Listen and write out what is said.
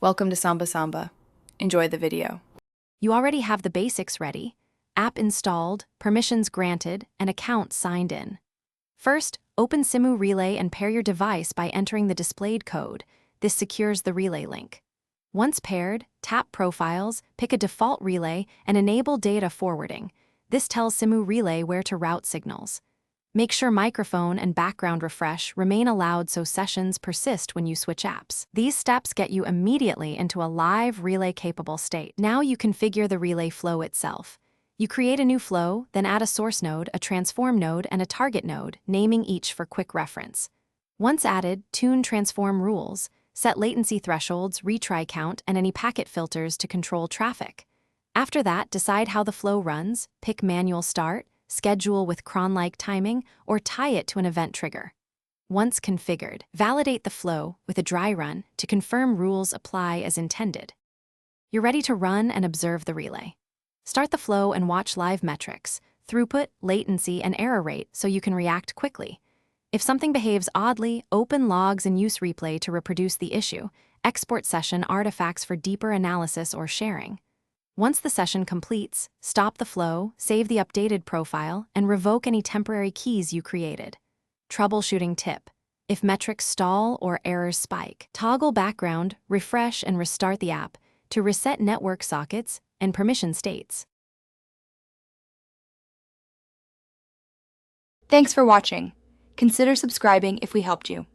Welcome to Samba Samba. Enjoy the video. You already have the basics ready: app installed, permissions granted, and account signed in. First, open Simurelay and pair your device by entering the displayed code. This secures the relay link. Once paired, tap Profiles, pick a default relay, and enable data forwarding. This tells Simurelay where to route signals. Make sure microphone and background refresh remain allowed so sessions persist when you switch apps. These steps get you immediately into a live relay-capable state. Now you configure the relay flow itself. You create a new flow, then add a source node, a transform node, and a target node, naming each for quick reference. Once added, tune transform rules, set latency thresholds, retry count, and any packet filters to control traffic. After that, decide how the flow runs, pick manual start, schedule with cron-like timing, or tie it to an event trigger. Once configured, validate the flow with a dry run to confirm rules apply as intended. You're ready to run and observe the relay. Start the flow and watch live metrics, throughput, latency, and error rate so you can react quickly. If something behaves oddly, open logs and use replay to reproduce the issue. Export session artifacts for deeper analysis or sharing. Once the session completes, stop the flow, save the updated profile, and revoke any temporary keys you created. Troubleshooting tip: if metrics stall or errors spike, toggle background, refresh, and restart the app to reset network sockets and permission states. Thanks for watching. Consider subscribing if we helped you.